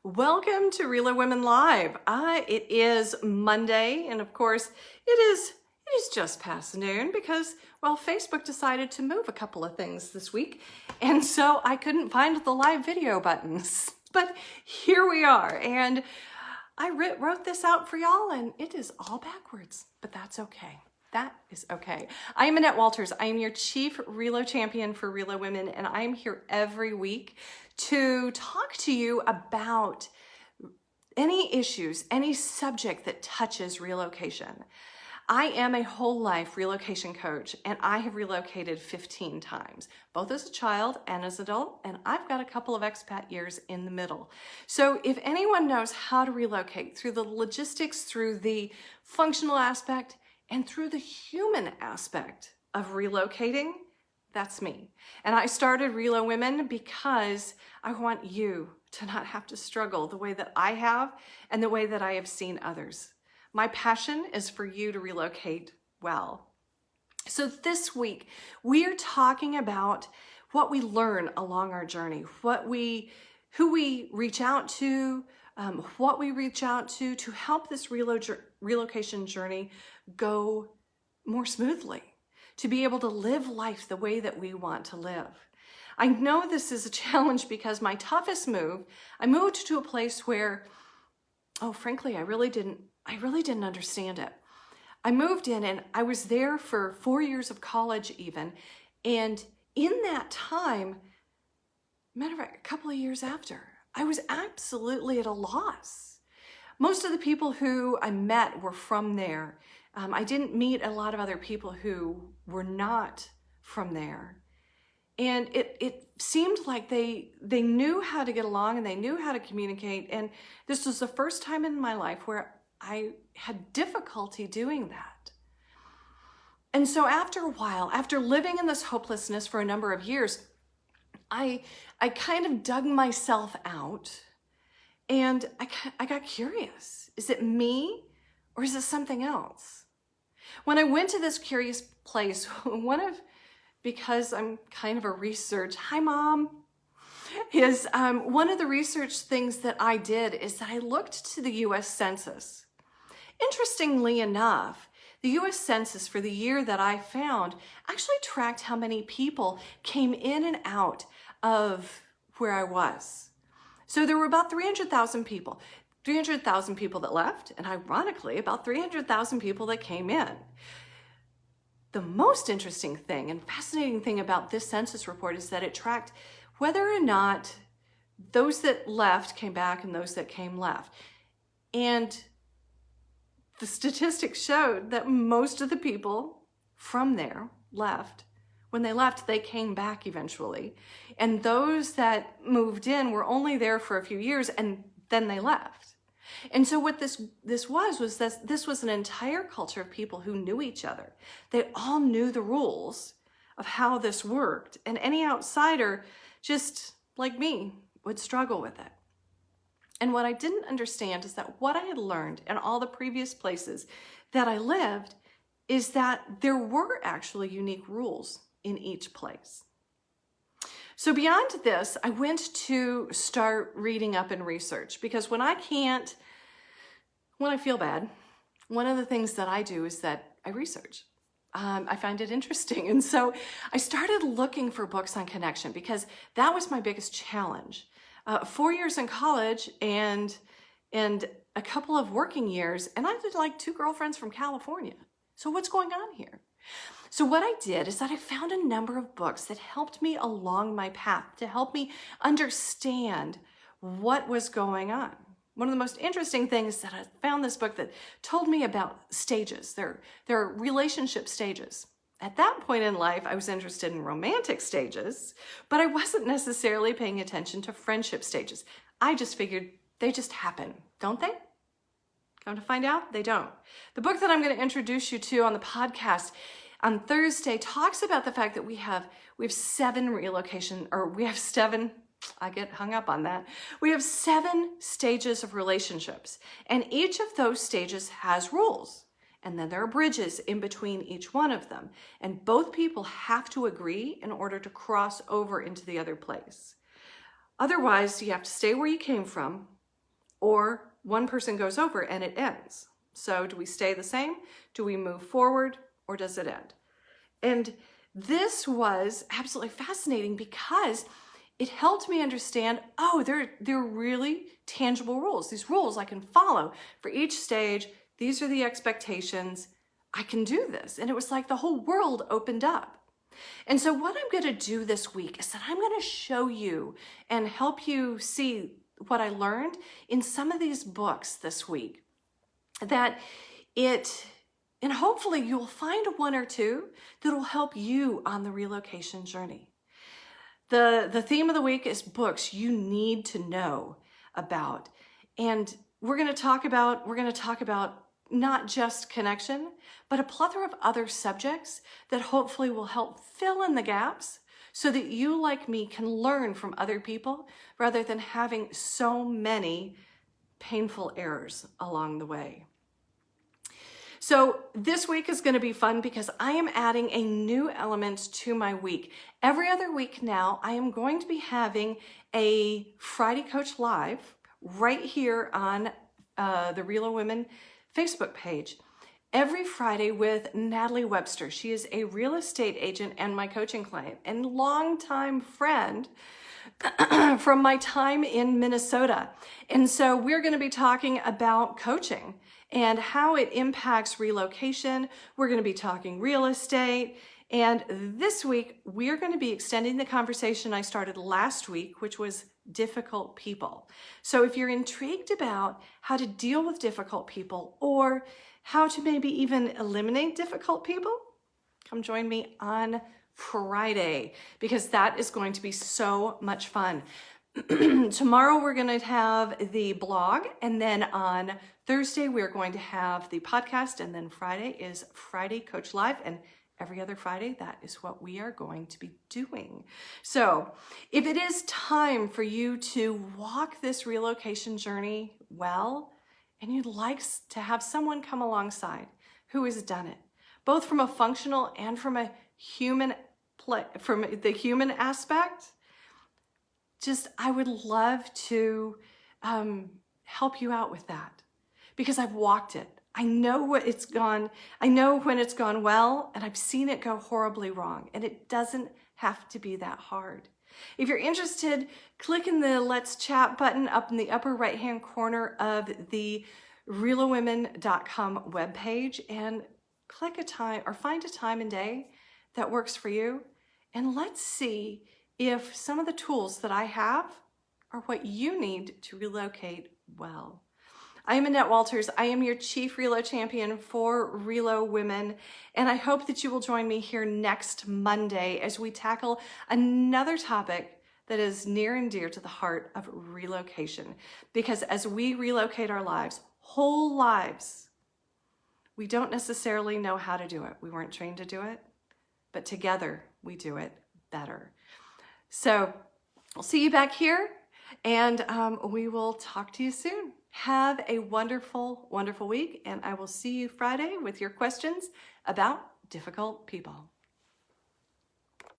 Welcome to Relo Women Live. It is Monday, and of course, it is just past noon because, well, Facebook decided to move a couple of things this week, and so I couldn't find the live video buttons. But here we are, and I wrote this out for y'all, and it is all backwards, but that's okay. That is okay. I am Annette Walters. I am your Chief Relo Champion for Relo Women, and I am here every week to talk to you about any issues, any subject that touches relocation. I am a whole life relocation coach, and I have relocated 15 times, both as a child and as an adult, and I've got a couple of expat years in the middle. So if anyone knows how to relocate through the logistics, through the functional aspect, and through the human aspect of relocating, that's me. And I started Relo Women because I want you to not have to struggle the way that I have and the way that I have seen others. My passion is for you to relocate well. So this week, we are talking about what we learn along our journey, who we reach out to, what we reach out to help this relocation journey go more smoothly, to be able to live life the way that we want to live. I know this is a challenge because my toughest move, I moved to a place where, frankly, I really didn't understand it. I moved in and I was there for 4 years of college even. And in that time, matter of fact, a couple of years after, I was absolutely at a loss. Most of the people who I met were from there. I didn't meet a lot of other people who were not from there. And it seemed like they knew how to get along and they knew how to communicate. And this was the first time in my life where I had difficulty doing that. And so after a while, after living in this hopelessness for a number of years, I kind of dug myself out and I got curious. Is it me or is it something else? When I went to this curious place, because I'm kind of a research, hi mom, is one of the research things that I did is that I looked to the US Census. Interestingly enough, the US Census for the year that I found actually tracked how many people came in and out of where I was. So there were about 300,000 people. 300,000 people that left, and ironically, about 300,000 people that came in. The most interesting thing and fascinating thing about this census report is that it tracked whether or not those that left came back and those that came left. And the statistics showed that most of the people from there left. When they left, they came back eventually. And those that moved in were only there for a few years and then they left. And so what this was that this was an entire culture of people who knew each other. They all knew the rules of how this worked. And any outsider, just like me, would struggle with it. And what I didn't understand is that what I had learned in all the previous places that I lived is that there were actually unique rules in each place. So beyond this, I went to start reading up and research because when I feel bad, one of the things that I do is that I research. I find it interesting. And so I started looking for books on connection because that was my biggest challenge. 4 years in college and a couple of working years, and I did like 2 girlfriends from California. So what's going on here? So what I did is that I found a number of books that helped me along my path to help me understand what was going on. One of the most interesting things that I found this book that told me about stages. There are relationship stages. At that point in life, I was interested in romantic stages, but I wasn't necessarily paying attention to friendship stages. I just figured they just happen, don't they? Come to find out, they don't. The book that I'm going to introduce you to on the podcast on Thursday talks about the fact that we have 7 relocation, or we have 7, I get hung up on that. We have 7 stages of relationships, and each of those stages has rules. And then there are bridges in between each one of them. And both people have to agree in order to cross over into the other place. Otherwise, you have to stay where you came from, or one person goes over and it ends. So do we stay the same? Do we move forward, or does it end? And this was absolutely fascinating because it helped me understand, oh, they're really tangible rules. These rules I can follow for each stage. These are the expectations. I can do this. And it was like the whole world opened up. And so what I'm going to do this week is that I'm going to show you and help you see what I learned in some of these books this week. And hopefully you'll find one or two that will help you on the relocation journey. The theme of the week is books you need to know about. And we're going to talk about not just connection, but a plethora of other subjects that hopefully will help fill in the gaps so that you, like me, can learn from other people rather than having so many painful errors along the way. So this week is going to be fun because I am adding a new element to my week. Every other week now, I am going to be having a Friday Coach Live right here on the Relo Women Facebook page. Every Friday with Natalie Webster. She is a real estate agent and my coaching client and longtime friend from my time in Minnesota. And so we're going to be talking about coaching and how it impacts relocation. We're going to be talking real estate. And this week, we're going to be extending the conversation I started last week, which was difficult people. So if you're intrigued about how to deal with difficult people or how to maybe even eliminate difficult people, come join me on Friday because that is going to be so much fun. Tomorrow we're going to have the blog, and then on Thursday we're going to have the podcast, and then Friday is Friday Coach Live, and every other Friday that is what we are going to be doing. So if it is time for you to walk this relocation journey well, and you'd like to have someone come alongside who has done it, both from a functional and from a human from the human aspect, I would love to help you out with that because I've walked it. I know when it's gone well, and I've seen it go horribly wrong, and it doesn't have to be that hard. If you're interested, click in the Let's Chat button up in the upper right-hand corner of the relowomen.com webpage and click a time or find a time and day that works for you. And let's see if some of the tools that I have are what you need to relocate well. I am Annette Walters. I am your Chief Relo Champion for Relo Women, and I hope that you will join me here next Monday as we tackle another topic that is near and dear to the heart of relocation. Because as we relocate our lives, whole lives, we don't necessarily know how to do it. We weren't trained to do it, but together we do it better. So I'll see you back here, and we will talk to you soon. Have a wonderful, wonderful week, and I will see you Friday with your questions about difficult people.